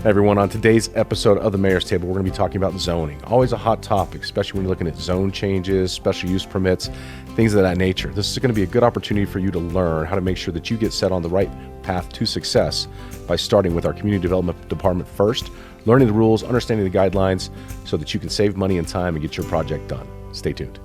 Everyone, on today's episode of the Mayor's Table, we're going to be talking about zoning. Always a hot topic, especially when you're looking at zone changes, special use permits, things of that nature. This is going to be a good opportunity for you to learn how to make sure that you get set on the right path to success by starting with our community development department first, learning the rules, understanding the guidelines, so that you can save money and time and get your project done. Stay tuned.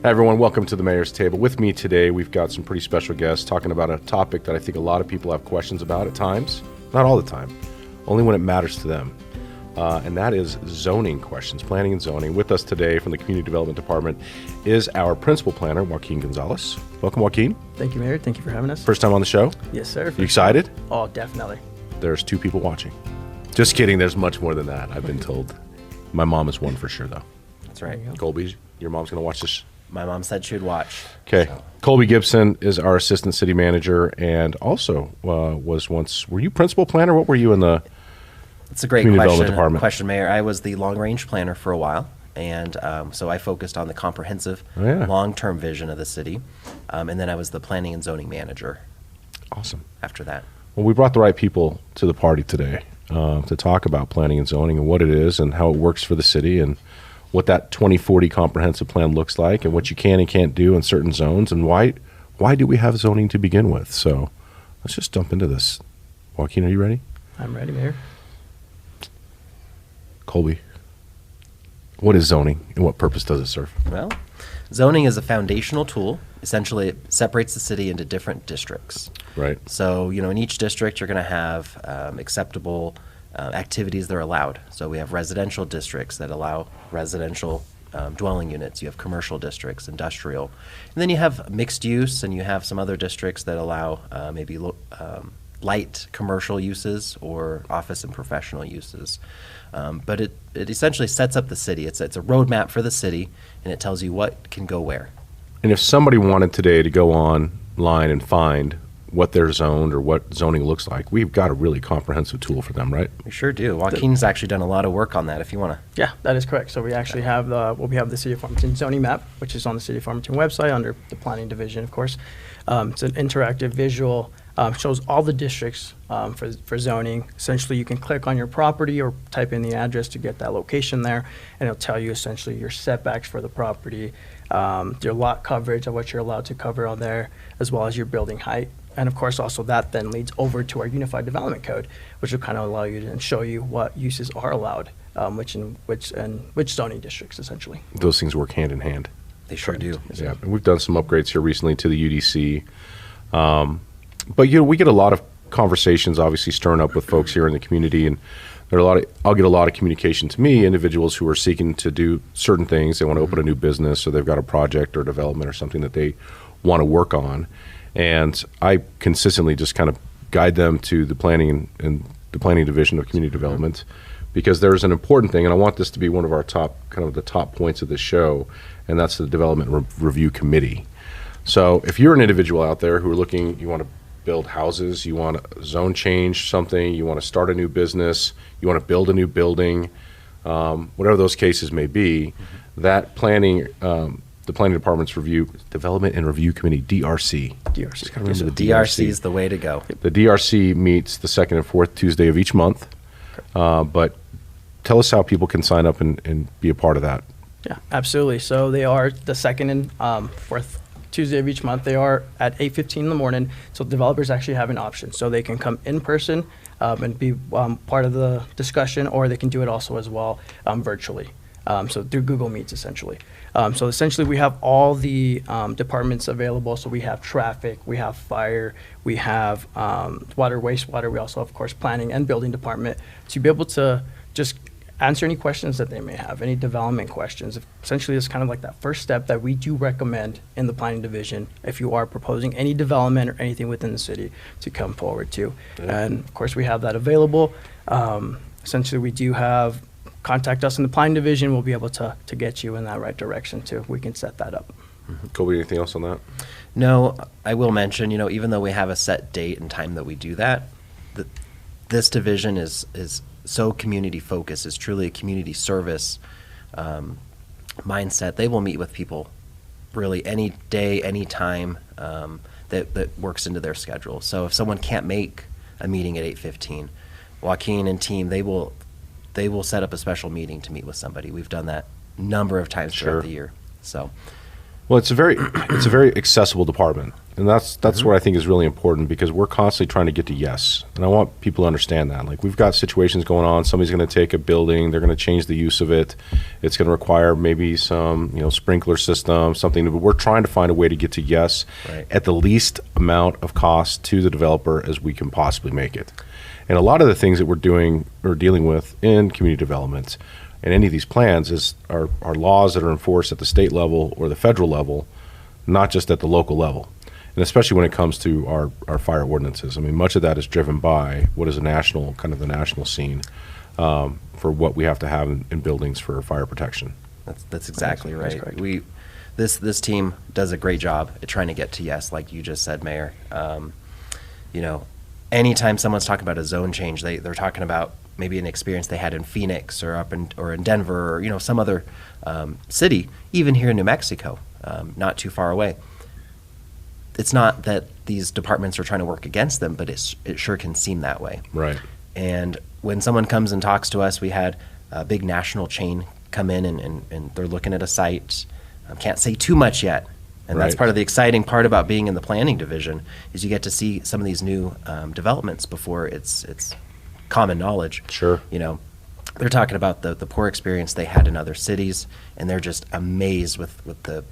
Hi everyone, welcome to the Mayor's Table. With me today, we've got some pretty special guests talking about a topic that I think a lot of people have questions about at times. Not all the time, only when it matters to them. And that is zoning questions, planning and zoning. With us today from the Community Development Department is our Principal Planner, Joaquin Gonzalez. Welcome, Joaquin. Thank you, Mayor. Thank you for having us. First time on the show? Yes, sir. You excited? Oh, definitely. There's 2 people watching. Just kidding, there's much more than that, I've been told. My mom is one for sure, though. That's right. Colby, your mom's going to watch this? My mom said she would watch. Okay. So. Colby Gibson is our assistant city manager and also was once, were you principal planner? What were you in the It's a great question, Mayor. I was the long-range planner for a while, and so I focused on the comprehensive long-term vision of the city, and then I was the planning and zoning manager. Awesome. After that. Well, we brought the right people to the party today to talk about planning and zoning and what it is and how it works for the city and what that 2040 comprehensive plan looks like and what you can and can't do in certain zones and why do we have zoning to begin with. So let's just jump into this. Joaquin, are you ready? I'm ready, Mayor. Colby, what is zoning and what purpose does it serve? Well, zoning is a foundational tool. Essentially, it separates the city into different districts. Right. So, in each district, you're going to have acceptable activities that are allowed. So we have residential districts that allow residential dwelling units. You have commercial districts, industrial. And then you have mixed use, and you have some other districts that allow maybe light commercial uses or office and professional uses. But it essentially sets up the city. It's a roadmap for the city, and it tells you what can go where. And if somebody wanted today to go online and find what they're zoned or what zoning looks like, we've got a really comprehensive tool for them, right? We sure do. Joaquin's actually done a lot of work on that, if you want to. Yeah, that is correct. So we actually have we have the City of Farmington zoning map, which is on the City of Farmington website under the planning division, of course. It's an interactive visual, shows all the districts for zoning. Essentially, you can click on your property or type in the address to get that location there, and it'll tell you essentially your setbacks for the property, your lot coverage of what you're allowed to cover on there, as well as your building height. And of course, also that then leads over to our Unified Development Code, which will kind of allow you to show you what uses are allowed, which zoning districts, essentially. Those things work hand in hand. They sure do. Yeah, and we've done some upgrades here recently to the UDC. But we get a lot of conversations, obviously, stirring up with folks here in the community, and I'll get a lot of communication to me, individuals who are seeking to do certain things. They want to open a new business, or they've got a project or development or something that they want to work on. And I consistently just kind of guide them to the planning and the planning division of community development, because there's an important thing, and I want this to be one of our top points of the show, and that's the Development Review Committee. So if you're an individual out there who are looking, you want to build houses, you want to zone change something, you want to start a new business, you want to build a new building, whatever those cases may be, that planning, the Planning Department's Development and Review Committee, DRC. DRC. Remember the DRC is the way to go. The DRC meets the second and fourth Tuesday of each month. But tell us how people can sign up and be a part of that. Yeah, absolutely. So they are the second and fourth Tuesday of each month. They are at 8:15 in the morning. So developers actually have an option. So they can come in person and be part of the discussion, or they can do it also as well virtually. So through Google Meets, essentially. So essentially, we have all the departments available. So we have traffic, we have fire, we have water, wastewater. We also have, of course, planning and building department to be able to just answer any questions that they may have, any development questions. Essentially, it's kind of like that first step that we do recommend in the planning division if you are proposing any development or anything within the city to come forward to. And of course, we have that available. Essentially, we do have, contact us in the planning division. We'll be able to get you in that right direction too. We can set that up. Colby, anything else on that? No, I will mention, even though we have a set date and time that we do that, this division is so community focused. It's truly a community service mindset. They will meet with people really any day, any time that works into their schedule. So if someone can't make a meeting at 8:15, Joaquin and team, they will set up a special meeting to meet with somebody. We've done that a number of times throughout the year. So. Well, it's a very accessible department, and that's what I think is really important, because we're constantly trying to get to yes, and I want people to understand that. Like, we've got situations going on. Somebody's going to take a building, they're going to change the use of it. It's going to require maybe some sprinkler system, something. But we're trying to find a way to get to yes at the least amount of cost to the developer as we can possibly make it. And a lot of the things that we're doing or dealing with in community development and any of these plans are laws that are enforced at the state level or the federal level, not just at the local level. And especially when it comes to our fire ordinances. I mean, much of that is driven by what is the national scene for what we have to have in buildings for fire protection. That's exactly right. Correct. This team does a great job at trying to get to yes, like you just said, Mayor. Anytime someone's talking about a zone change, they're talking about maybe an experience they had in Phoenix or in Denver or some other city, even here in New Mexico, not too far away. It's not that these departments are trying to work against them, but it sure can seem that way. Right. And when someone comes and talks to us, we had a big national chain come in and they're looking at a site. Can't say too much yet. And that's part of the exciting part about being in the planning division is you get to see some of these new developments before it's common knowledge. Sure. They're talking about the poor experience they had in other cities, and they're just amazed with the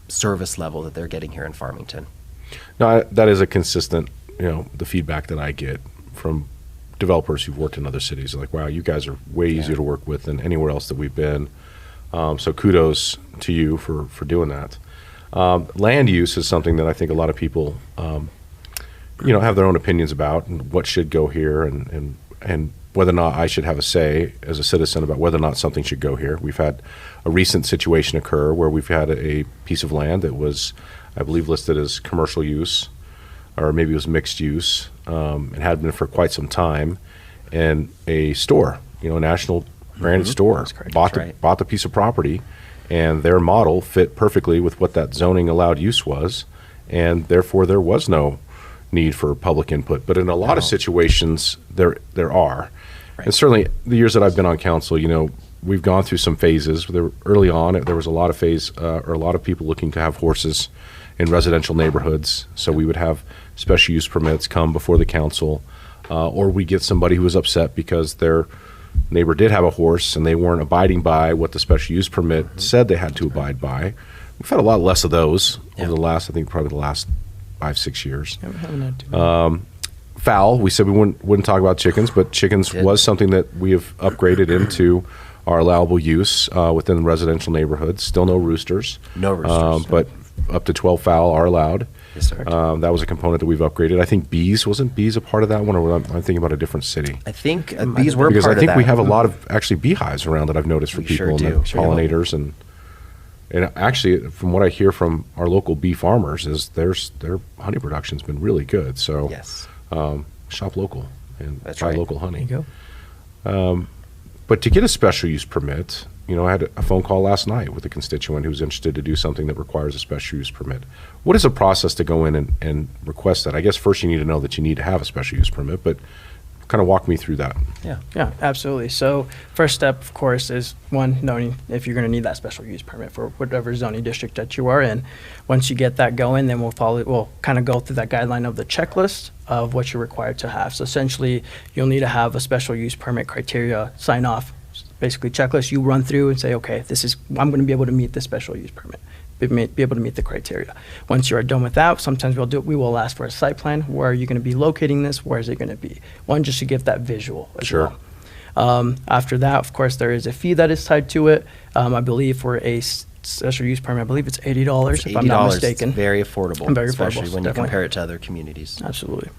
service level that they're getting here in Farmington. No, that is a consistent, the feedback that I get from developers who've worked in other cities. They're like, wow, you guys are way easier to work with than anywhere else that we've been. So kudos to you for doing that. Land use is something that I think a lot of people, have their own opinions about, and what should go here, and whether or not I should have a say as a citizen about whether or not something should go here. We've had a recent situation occur where we've had a piece of land that was, I believe, listed as commercial use, or maybe it was mixed use. It had been for quite some time, and a store, a national branded store, bought the piece of property, and their model fit perfectly with what that zoning allowed use was, and therefore there was no need for public input. But in a lot of situations, there are. Right. And certainly the years that I've been on council, we've gone through some phases. Early on, there was a lot of people looking to have horses in residential neighborhoods. So we would have special use permits come before the council, or we get somebody who was upset because their neighbor did have a horse and they weren't abiding by what the special use permit said they had to abide by. We've had a lot less of those over the last, probably the last 5-6 years. Yeah, we haven't had too many. Fowl, we said we wouldn't talk about chickens, but chickens was something that we have upgraded into our allowable use within residential neighborhoods. Still no roosters. No roosters. But up to 12 fowl are allowed. Yes, sir. That was a component that we've upgraded. I think wasn't bees a part of that one, or I'm thinking about a different city? I think bees were part of that. Because I think we have a lot of actually beehives around that I've noticed for people, sure and pollinators, and actually from what I hear from our local bee farmers is their honey production's been really good. So yes. Shop local and That's buy right. local honey. There you go. But to get a special use permit, I had a phone call last night with a constituent who's interested to do something that requires a special use permit. What is the process to go in and request that? I guess first you need to know that you need to have a special use permit, but kind of walk me through that. Yeah, absolutely. So first step, of course, is one, knowing if you're going to need that special use permit for whatever zoning district that you are in. Once you get that going, then we'll kind of go through that guideline of the checklist of what you're required to have. So essentially, you'll need to have a special use permit criteria sign off, basically checklist you run through and say, okay, I'm going to be able to meet this special use permit. Be able to meet the criteria. Once you are done with that, sometimes we will ask for a site plan. Where are you going to be locating this? Where is it going to be? One, just to give that visual as Sure. After that, of course, there is a fee that is tied to it. I believe for a special use permit, I believe it's $80, if I'm not mistaken. It's very affordable, Very especially affordable, when definitely. you compare it to other communities. Absolutely.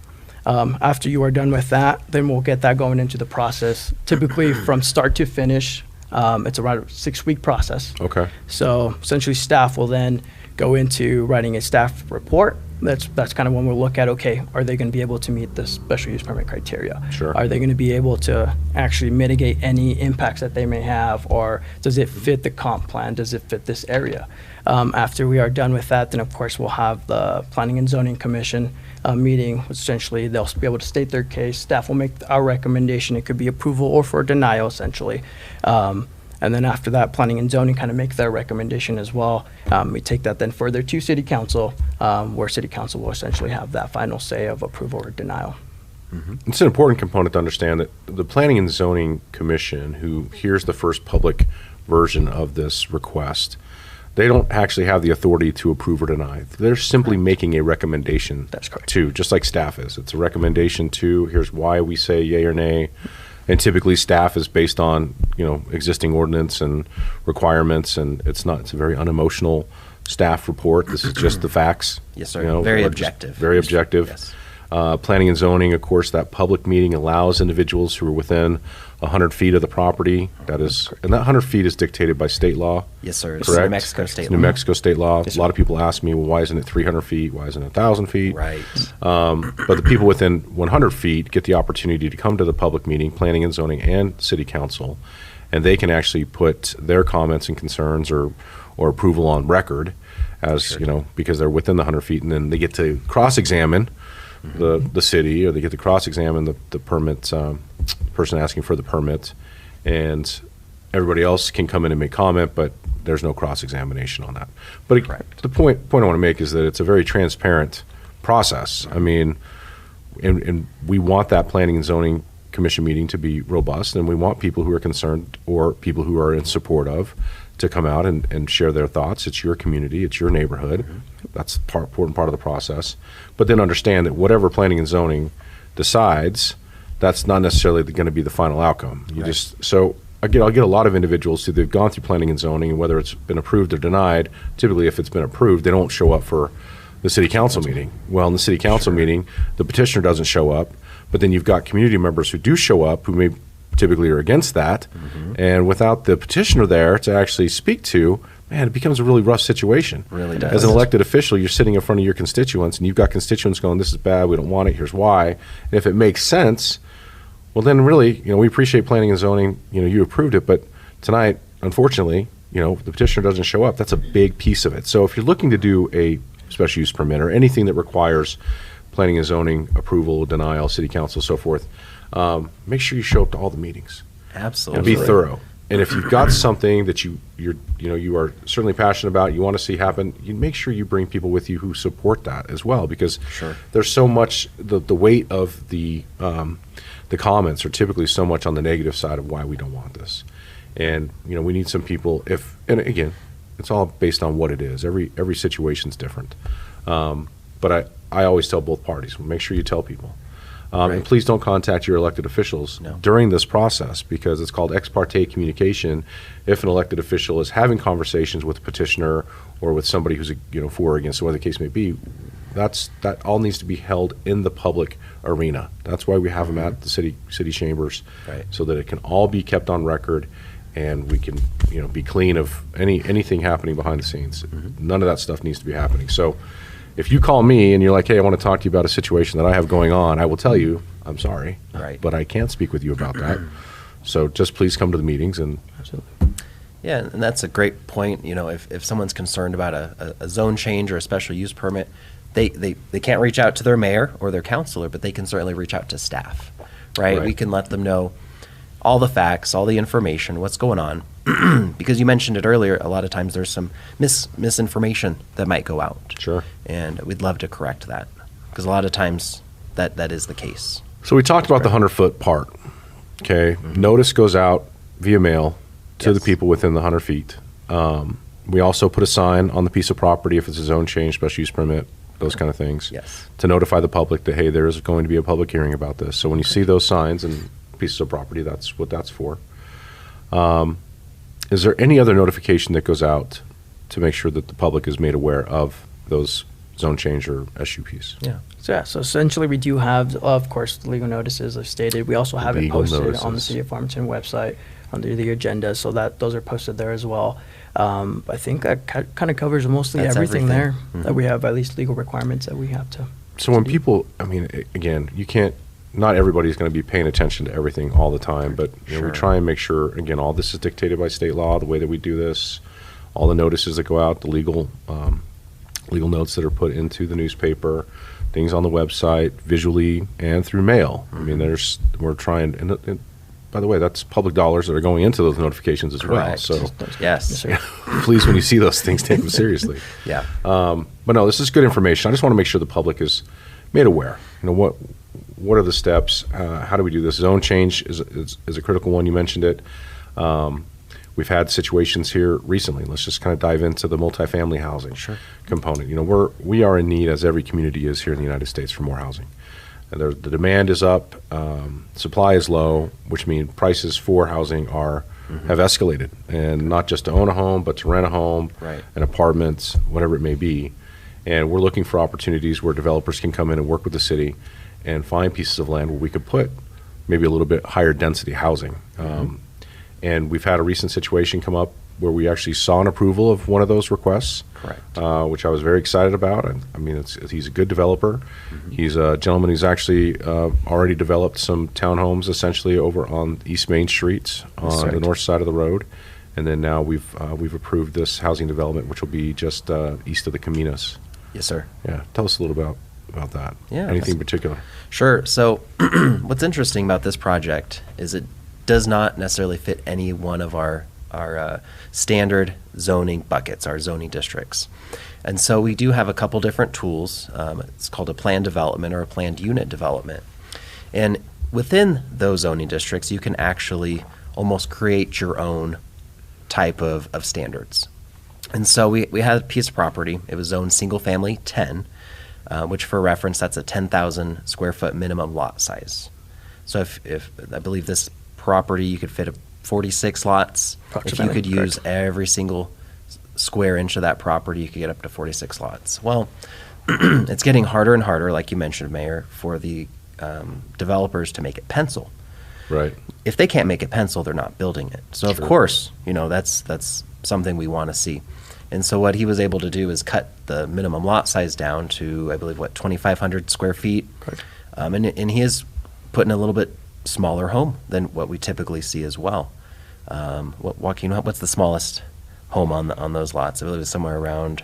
After you are done with that, then we'll get that going into the process. Typically, from start to finish, it's around a 6-week process. Okay. So essentially, staff will then go into writing a staff report. That's kind of when we'll look at, okay, are they going to be able to meet the special use permit criteria? Sure. Are they going to be able to actually mitigate any impacts that they may have, or does it fit the comp plan? Does it fit this area? After we are done with that, then of course we'll have the Planning and Zoning Commission meeting. Essentially, they'll be able to state their case. Staff will make our recommendation. It could be approval or for denial, essentially. And then after that, Planning and Zoning kind of make their recommendation as well. We take that then further to City Council, where City Council will essentially have that final say of approval or denial. It's an important component to understand that the Planning and Zoning Commission, who hears the first public version of this request, they don't actually have the authority to approve or deny. They're simply making a recommendation. That's correct. To, just like staff is. It's a recommendation to, here's why we say yay or nay. And typically staff is based on, existing ordinance and requirements, and it's a very unemotional staff report. This is just the facts. Yes, sir. Very objective. Very objective. Yes. Planning and zoning, of course, that public meeting allows individuals who are within 100 feet of the property. And that 100 feet is dictated by state law. Yes, sir. It's Correct? New Mexico state It's law. New Mexico state law. Yes, A lot of people ask me, well, why isn't it 300 feet? Why isn't it 1,000 feet? Right. But the people within 100 feet get the opportunity to come to the public meeting, planning and zoning and city council, and they can actually put their comments and concerns or approval on record as, because they're within the 100 feet, and then they get to cross-examine the city, or they get to cross-examine the permit, person asking for the permit, and everybody else can come in and make comment, but there's no cross-examination on that. But the point I want to make is that it's a very transparent process. I mean, and we want that Planning and Zoning Commission meeting to be robust, and we want people who are concerned or people who are in support of to come out and share their thoughts. It's your community, it's your neighborhood. That's important part of the process. But then understand that whatever planning and zoning decides, that's not necessarily going to be the final outcome. I'll get a lot of individuals who they've gone through planning and zoning, and whether it's been approved or denied, typically if it's been approved, they don't show up for the city council meeting. Well, in the city council meeting, the petitioner doesn't show up, but then you've got community members who do show up who may typically are against that, and without the petitioner there to actually speak to, man, it becomes a really rough situation. Really does. As an elected official, you're sitting in front of your constituents, and you've got constituents going, this is bad, we don't want it, here's why. And if it makes sense, well then really, we appreciate planning and zoning, you approved it, but tonight, unfortunately, the petitioner doesn't show up. That's a big piece of it. So if you're looking to do a special use permit or anything that requires planning and zoning approval, denial, city council, so forth, make sure you show up to all the meetings. Absolutely. And be thorough. And if you've got something that you are certainly passionate about, you want to see happen, you make sure you bring people with you who support that as well, because there's so much the weight of the comments are typically so much on the negative side of why we don't want this. And we need some people. And again, it's all based on what it is. Every situation's different. But I always tell both parties, make sure you tell people. And please don't contact your elected officials during this process, because it's called ex parte communication. If an elected official is having conversations with a petitioner or with somebody who's for or against, whatever the case may be, that all needs to be held in the public arena. That's why we have them at the city chambers, so that it can all be kept on record, and we can be clean of anything happening behind the scenes. None of that stuff needs to be happening. So if you call me and you're like, hey, I want to talk to you about a situation that I have going on, I will tell you, I'm sorry, but I can't speak with you about that. So just please come to the meetings. And yeah, and that's a great point. If someone's concerned about a zone change or a special use permit, they can't reach out to their mayor or their councilor, but they can certainly reach out to staff, right? We can let them know all the facts, all the information, what's going on. Because you mentioned it earlier, a lot of times there's some misinformation that might go out. Sure. And we'd love to correct that, because a lot of times that is the case. So we talked about the 100-foot part. Okay. Notice goes out via mail to the people within the 100 feet. We also put a sign on the piece of property if it's a zone change, special use permit, those kind of things. Yes. To notify the public that, hey, there is going to be a public hearing about this. So when you see those signs, and pieces of property. That's what that's for. Is there any other notification that goes out to make sure that the public is made aware of those zone change or SUPs? Yeah. So essentially we do have, of course, the legal notices I've stated. We also have it Legal posted on the notices. City of Farmington website under the agenda, so that those are posted there as well. I think that kind of covers mostly That's everything there, everything. that we have at least legal requirements that we have to. So when people, I mean, again, you can't, not everybody's going to be paying attention to everything all the time, but you know, Sure. we try and make sure, again, all this is dictated by state law, the way that we do this, all the notices that go out, the legal notes that are put into the newspaper, things on the website, visually and through mail. I mean, we're trying, and by the way, that's public dollars that are going into those notifications as well. Correct. So Yes. sir. please, when you see those things, take them seriously. Yeah. But no, this is good information. I just want to make sure the public is made aware. You know, what are the steps? How do we do this? Zone change is a critical one. You mentioned it. We've had situations here recently. Let's just kind of dive into the multifamily housing component. You know, we are in need, as every community is here in the United States, for more housing. And the demand is up, supply is low, which means prices for housing have escalated, and not just to own a home, but to rent a home, Right. an apartment, whatever it may be. And we're looking for opportunities where developers can come in and work with the city and find pieces of land where we could put maybe a little bit higher density housing. And we've had a recent situation come up where we actually saw an approval of one of those requests. Correct. Which I was very excited about. I mean, he's a good developer. He's a gentleman who's actually already developed some townhomes essentially over on East Main Street on the north side of the road. And then now we've approved this housing development, which will be just east of the Caminos. Yes, sir. Yeah, tell us a little about that. Yeah, Anything in particular? Sure. So what's interesting about this project is it does not necessarily fit any one of our standard zoning buckets, our zoning districts. And so we do have a couple different tools. It's called a planned development or a planned unit development. And within those zoning districts, you can actually almost create your own type of standards. And so we had a piece of property. It was zoned single family 10, which for reference, that's a 10,000 square foot minimum lot size. So if I believe this property, you could fit 46 lots. If you Approximately, could use every single square inch of that property, you could get up to 46 lots. Well, it's getting harder and harder, like you mentioned, Mayor, for the developers to make it pencil. Right. If they can't make it pencil, they're not building it. So of Sure. course, you know, that's something we want to see. And so what he was able to do is cut the minimum lot size down to, I believe, 2,500 square feet. Correct. And he is putting a little bit smaller home than what we typically see as well. Joaquin, what's the smallest home on those lots? I believe it's somewhere around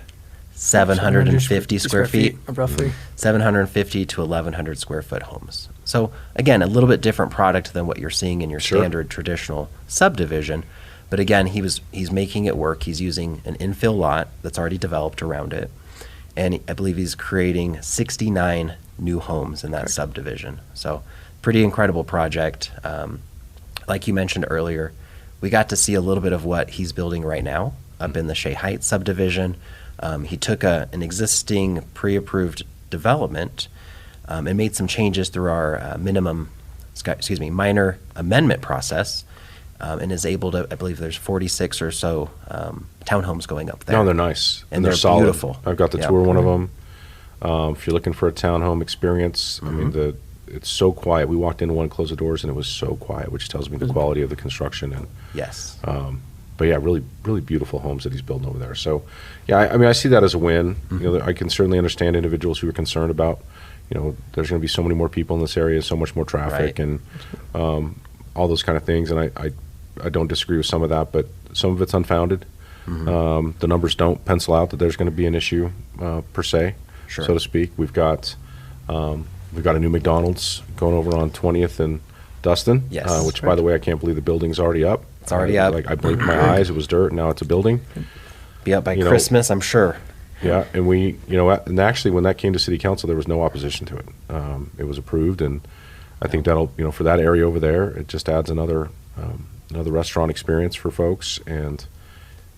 750 square feet. Roughly. 750 to 1,100 square foot homes. So again, a little bit different product than what you're seeing in your Sure. standard traditional subdivision. But again, he's making it work. He's using an infill lot that's already developed around it. And I believe he's creating 69 new homes in that subdivision. So pretty incredible project. Like you mentioned earlier, we got to see a little bit of what he's building right now up in the Shea Heights subdivision. He took an existing pre-approved development and made some changes through our minor amendment process, and is able to, I believe there's 46 or so townhomes going up there. No, they're nice. And they're they're solid. beautiful. I've got to Yeah. tour one of them. If you're looking for a townhome experience, I mean, it's so quiet. We walked into one, closed the doors, and it was so quiet, which tells me the quality of the construction. And Yes. but yeah, really, really beautiful homes that he's building over there. So, yeah, I mean, I see that as a win. You know, I can certainly understand individuals who are concerned about, you know, there's going to be so many more people in this area, so much more traffic, Right. and all those kind of things. And I don't disagree with some of that, but some of it's unfounded. The numbers don't pencil out that there's going to be an issue per se, Sure. so to speak. We've got a new McDonald's going over on 20th and Dustin, Yes. which, by the way, I can't believe the building's already up. It's already up. Like, I blinked my eyes, it was dirt, now it's a building. Be up by You know- Christmas, I'm sure. Yeah, and and actually, when that came to city council, there was no opposition to it. It was approved, and I think that'll, for that area over there, it just adds another restaurant experience for folks. And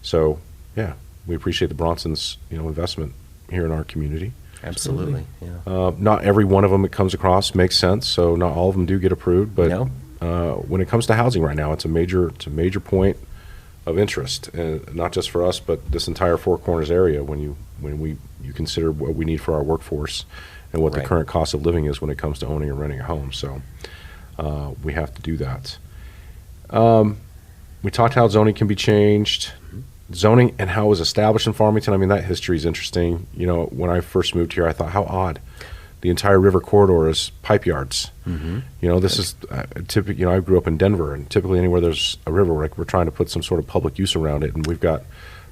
so, yeah, we appreciate the Bronsons, investment here in our community. Absolutely. Yeah. Not every one of them it comes across makes sense, so not all of them do get approved, but No. when it comes to housing right now, it's a major point of interest, and not just for us, but this entire Four Corners area. When you consider what we need for our workforce and what the current cost of living is when it comes to owning and renting a home, so we have to do that. We talked how zoning can be changed, zoning and how it was established in Farmington. I mean, that history is interesting. You know, when I first moved here, I thought, how odd. The entire river corridor is pipe yards. You know, this is typically, you know, I grew up in Denver, and typically anywhere there's a river, like, we're trying to put some sort of public use around it, and we've got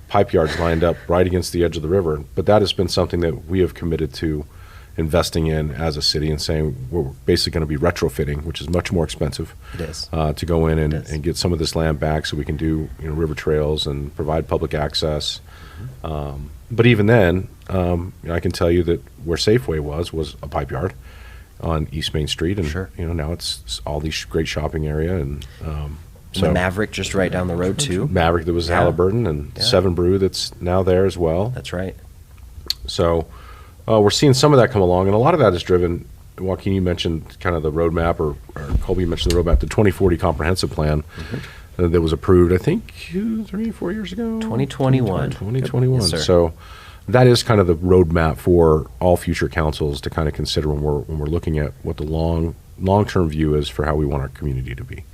pipe yards lined up right against the edge of the river. But that has been something that we have committed to investing in as a city, and saying we're basically going to be retrofitting, which is much more expensive. It is. To go in and get some of this land back so we can do, you know, river trails and provide public access. But even then, you know, I can tell you that where Safeway was a pipe yard on East Main Street, and you know, now it's all these great shopping area, and so the Maverick just right down the road too. Maverick, that was Halliburton, and Seven Brew that's now there as well. That's right. So we're seeing some of that come along, and a lot of that is driven. Joaquin, you mentioned kind of the roadmap, or Colby mentioned the roadmap, the 2040 comprehensive plan. That was approved, I think, 3-4 years ago. 2021. 2021. Yes, sir. So that is kind of the roadmap for all future councils to kind of consider when we're looking at what the long-term view is for how we want our community to be.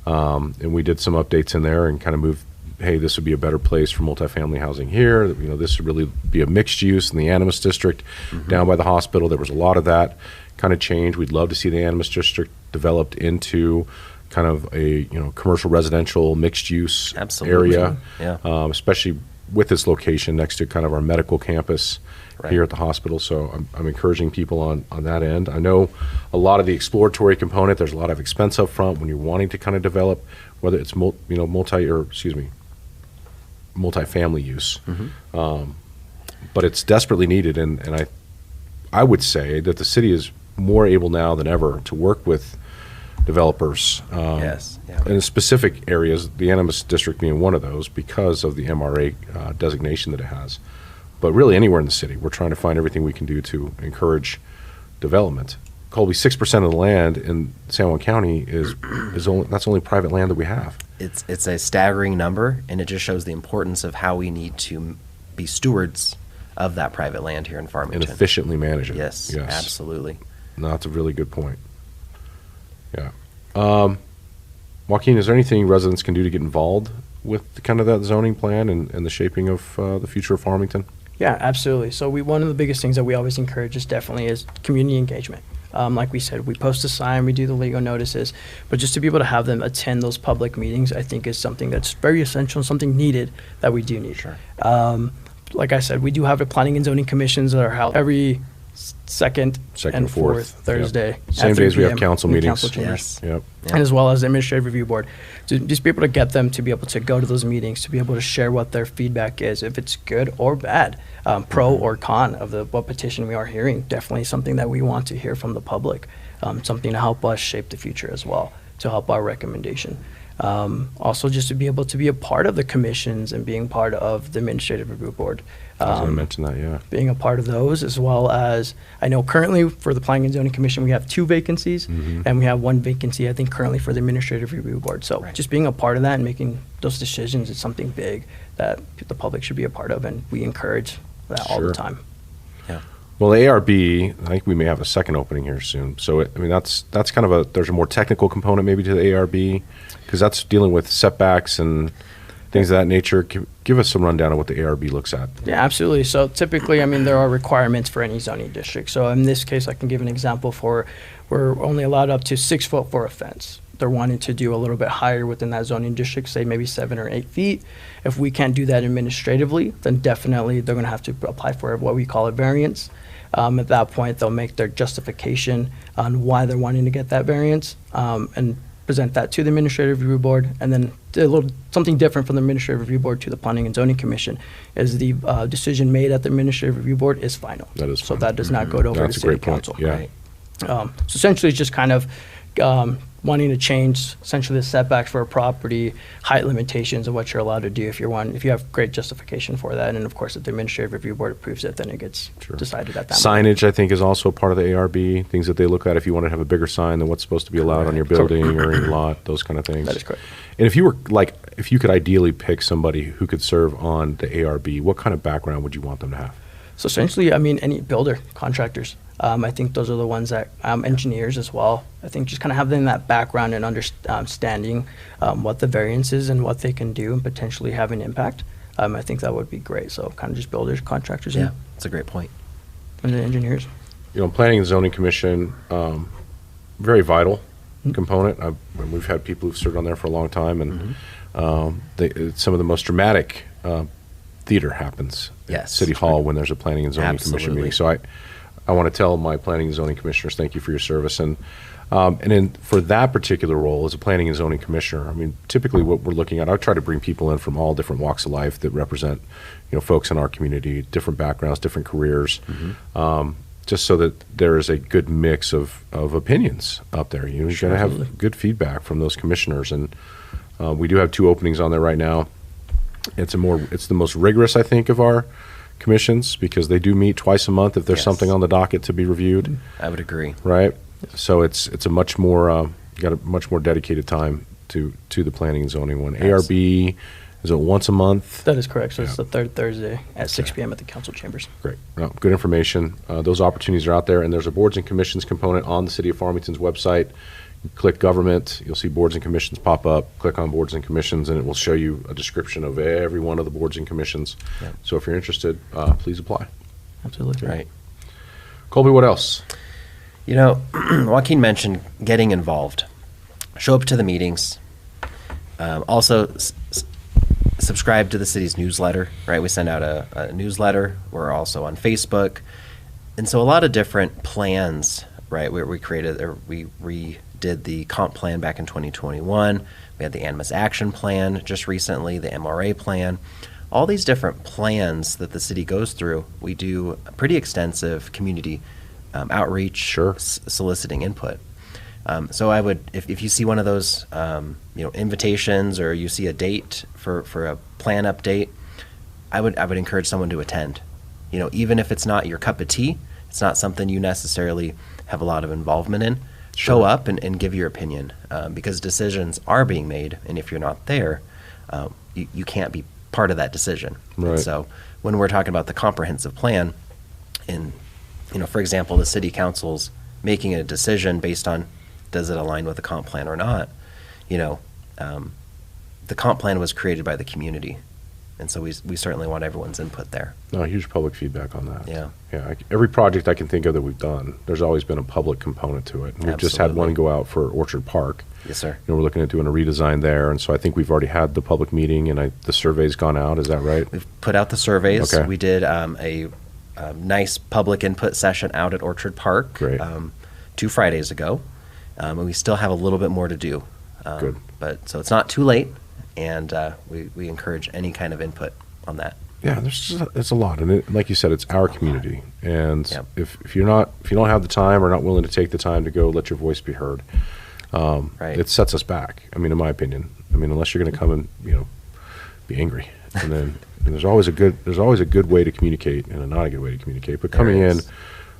And we did some updates in there and kind of moved, hey, this would be a better place for multifamily housing here. You know, this would really be a mixed use in the Animas district down by the hospital. There was a lot of that kind of change. We'd love to see the Animas district developed into kind of a, you know, commercial residential mixed use area, especially with this location next to kind of our medical campus here at the hospital. So I'm encouraging people on that end. I know a lot of the exploratory component, there's a lot of expense up front when you're wanting to kind of develop, whether it's multifamily use. But it's desperately needed, and I would say that the city is more able now than ever to work with developers in specific areas, the Animas district being one of those because of the MRA designation that it has. But really anywhere in the city, we're trying to find everything we can do to encourage development. Colby, 6% of the land in San Juan County is only private land that we have. It's a staggering number, and it just shows the importance of how we need to be stewards of that private land here in Farmington. And efficiently manage it. Yes, absolutely. No, that's a really good point. Yeah. Joaquin, is there anything residents can do to get involved with kind of that zoning plan and the shaping of the future of Farmington? Yeah, absolutely. So one of the biggest things that we always encourage is community engagement. Like we said, we post a sign, we do the legal notices, but just to be able to have them attend those public meetings, I think is something that's very essential and something needed that we do need. Sure. Like I said, we do have the planning and zoning commissions that are held every second and fourth Thursday. Yep. Same days we have council meetings. Council chambers. Yep. And as well as the administrative review board, to just be able to get them to be able to go to those meetings, to be able to share what their feedback is, if it's good or bad, pro or con of what petition we are hearing. Definitely something that we want to hear from the public, something to help us shape the future as well, to help our recommendation. Also, just to be able to be a part of the commissions and being part of the administrative review board. I was going to mention that, yeah. Being a part of those, as well as, I know currently for the Planning and Zoning Commission, we have 2 vacancies, and we have 1 vacancy, I think, currently for the administrative review board. So just being a part of that and making those decisions is something big that the public should be a part of, and we encourage that all the time. Yeah. Well, the ARB, I think we may have a second opening here soon. So, I mean, that's kind of there's a more technical component maybe to the ARB, because that's dealing with setbacks and things of that nature. Give us some rundown of what the ARB looks at. Yeah, absolutely. So typically, I mean, there are requirements for any zoning district. So in this case, I can give an example we're only allowed up to 6 foot for a fence. They're wanting to do a little bit higher within that zoning district, say maybe 7 or 8 feet. If we can't do that administratively, then definitely they're going to have to apply for what we call a variance. At that point, they'll make their justification on why they're wanting to get that variance, and present that to the administrative review board. And then something different from the administrative review board to the Planning and Zoning Commission is the decision made at the administrative review board is final. That is so final. that does not go over to That's a city great point. council. Yeah. Right. So essentially, it's just kind of wanting to change essentially the setbacks for a property, height limitations of what you're allowed to do if you have great justification for that. And of course, if the administrative review board approves it, then it gets decided at that moment. Signage, I think, is also part of the ARB, things that they look at if you want to have a bigger sign than what's supposed to be allowed on your building or in your lot, those kind of things. That is correct. And if you could ideally pick somebody who could serve on the ARB, what kind of background would you want them to have? So essentially, I mean, any builder, contractors. I think those are the ones that, engineers as well. I think just kind of having that background and understanding what the variance is and what they can do and potentially have an impact. I think that would be great. So kind of just builders, contractors. Yeah, that's a great point. And the engineers. Planning and Zoning Commission, very vital component. We've had people who've served on there for a long time, and some of the most dramatic theater happens at City Hall when there's a Planning and Zoning Commission meeting. So I want to tell my Planning and Zoning Commissioners, thank you for your service. And then for that particular role as a Planning and Zoning Commissioner, I mean, typically what we're looking at, I try to bring people in from all different walks of life that represent, folks in our community, different backgrounds, different careers, just so that there is a good mix of opinions up there. You got to have good feedback from those commissioners. And we do have 2 openings on there right now. It's the most rigorous, I think, of our commissions because they do meet twice a month if there's something on the docket to be reviewed. I would agree. Right? So it's a much more, you got a much more dedicated time to the Planning and Zoning one. ARB, is it once a month? That is correct. So it's the third Thursday at 6 p.m. at the council chambers. Great. Well, good information. Those opportunities are out there, and there's a boards and commissions component on the City of Farmington's website. Click government, you'll see boards and commissions pop up. Click on boards and commissions, and it will show you a description of every one of the boards and commissions. Yep. So if you're interested, please apply. Absolutely. Right. Colby, what else? Joaquin mentioned getting involved. Show up to the meetings. Also, subscribe to the city's newsletter, right? We send out a newsletter. We're also on Facebook. And so a lot of different plans, right? We created, or we redid the comp plan back in 2021. We had the Animus Action Plan just recently, the MRA plan. All these different plans that the city goes through, we do a pretty extensive community outreach, soliciting input. So I would, if you see one of those, invitations, or you see a date for a plan update, I would encourage someone to attend. Even if it's not your cup of tea, it's not something you necessarily have a lot of involvement in. Show up and give your opinion, because decisions are being made, and if you're not there, you can't be part of that decision. Right. And so when we're talking about the comprehensive plan, and for example, the city council's making a decision based on, does it align with the comp plan or not? The comp plan was created by the community, and so we certainly want everyone's input there. No, huge public feedback on that. Yeah. Every project I can think of that we've done, there's always been a public component to it. And we've just had one go out for Orchard Park. Yes, sir. We're looking at doing a redesign there, and so I think we've already had the public meeting, and the survey's gone out. Is that right? We've put out the surveys. Okay. We did a nice public input session out at Orchard Park. Great. 2 Fridays ago, and we still have a little bit more to do. Good. But so it's not too late, and we encourage any kind of input on that. Yeah, it's a lot, and like you said, it's our community, and if you don't have the time or not willing to take the time to go let your voice be heard, it sets us back. I mean, in my opinion, unless you're going to come and be angry, and there's always a good way to communicate and a not a good way to communicate. But coming in,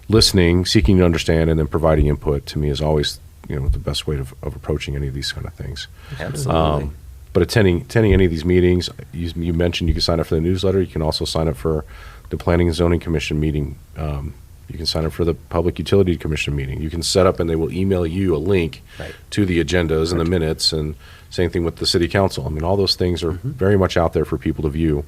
listening, seeking to understand, and then providing input to me is always the best way of approaching any of these kind of things. Absolutely. But attending any of these meetings, you mentioned you can sign up for the newsletter. You can also sign up for the Planning and Zoning Commission meeting. You can sign up for the Public Utility Commission meeting. You can set up, and they will email you a link to the agendas and the minutes, and same thing with the City Council. All those things are very much out there for people to view.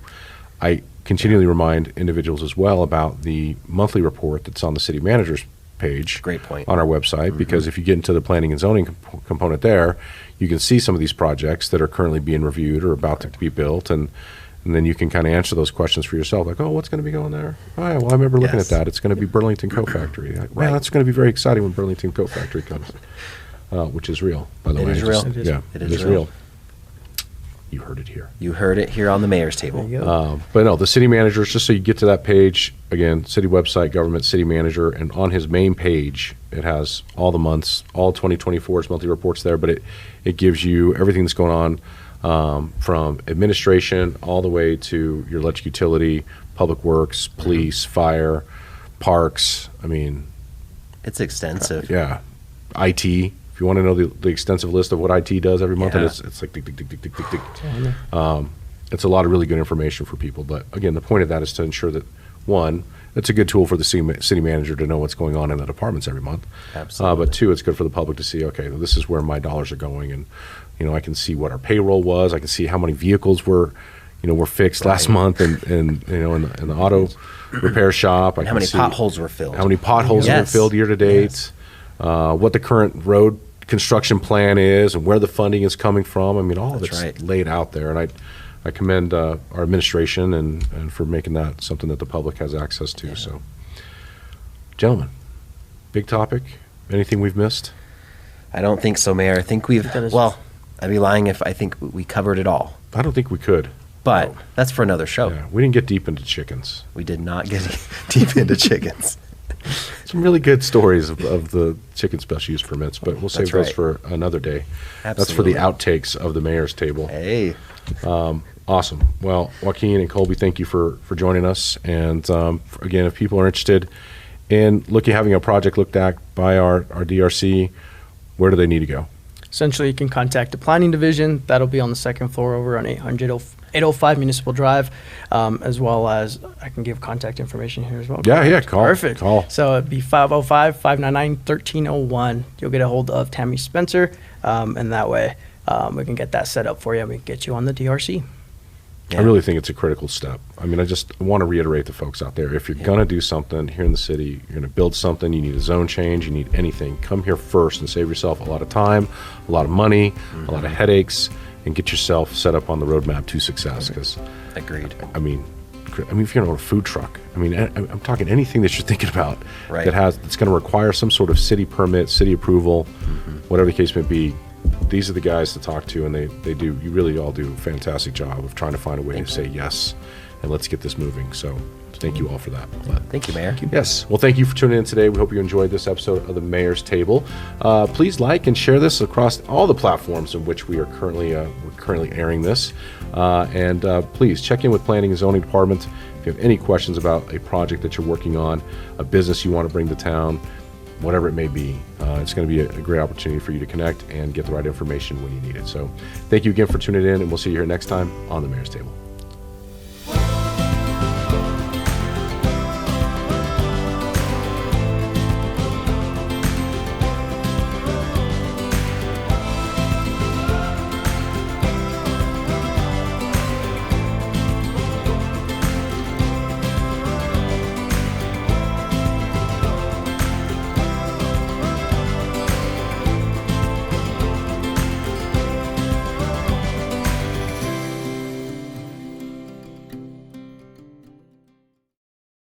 I continually remind individuals as well about the monthly report that's on the City Manager's page. Great point. On our website, because if you get into the Planning and Zoning component there, you can see some of these projects that are currently being reviewed or about to be built, and then you can kind of answer those questions for yourself, like, oh, what's going to be going there? Oh, yeah, well, I remember looking at that. It's going to be Burlington Coat Factory. Well, that's going to be very exciting when Burlington Coat Factory comes, which is real, by the way. It is real. It is real. You heard it here. You heard it here on the mayor's table. There you go. But no, the city managers, just so you get to that page, again, city website, government, city manager, and on his main page, it has all the months, all 2024's monthly reports there, but it gives you everything that's going on from administration all the way to your electric utility, public works, police, fire, parks. I mean, It's extensive. yeah, IT. If you want to know the extensive list of what IT does every month, and Yeah. it's like tick, tick, tick, tick, tick, tick, tick. It's a lot of really good information for people. But again, the point of that is to ensure that, one, it's a good tool for the city manager to know what's going on in the departments every month. Absolutely. But two, it's good for the public to see, okay, this is where my dollars are going. And, I can see what our payroll was. I can see how many vehicles were fixed last month and in the auto repair shop. I How can many see potholes were filled? how many potholes have been Yes. filled year to date, what the current road construction plan is, and where the funding is coming from. I mean, all of That's it's right. laid out there, and I commend our administration and for making that something that the public has access to. So, gentlemen, big topic. Anything we've missed? I don't think so, Mayor. I think we've, That is- well, I'd be lying if I think we covered it all. I don't think we could. But that's for another show. Yeah, we didn't get deep into chickens. We did not get deep into chickens. Some really good stories of the chicken special use permits, but we'll save That's those for another day. That's Absolutely. for the outtakes of the mayor's table. Hey, Awesome. Well, Joaquin and Colby, thank you for joining us. And again, if people are interested in having a project looked at by our DRC, where do they need to go? Essentially, you can contact the planning division. That'll be on the second floor over on 805 Municipal Drive, as well as I can give contact information here as well. Yeah, call. Perfect. Call. So it'd be 505-599-1301. You'll get a hold of Tammy Spencer, and that way we can get that set up for you and we can get you on the DRC. I really think it's a critical step. I mean, I just want to reiterate to folks out there, if you're going to do something here in the city, you're going to build something, you need a zone change, you need anything, come here first and save yourself a lot of time, a lot of money, a lot of headaches, and get yourself set up on the roadmap to success. Because, agreed. I mean, if you're going to own a food truck, I mean, I'm talking anything that you're thinking about Right. that's going to require some sort of city permit, city approval, whatever the case may be. These are the guys to talk to, and you really all do a fantastic job of trying to find a way to say yes, and let's get this moving. So thank you all for that. Thank you, Mayor. Yes. Well, thank you for tuning in today. We hope you enjoyed this episode of the Mayor's Table. Please like and share this across all the platforms in which we're currently airing this. And please check in with Planning and Zoning Department if you have any questions about a project that you're working on, a business you want to bring to town, whatever it may be. It's going to be a great opportunity for you to connect and get the right information when you need it. So thank you again for tuning in, and we'll see you here next time on the Mayor's Table.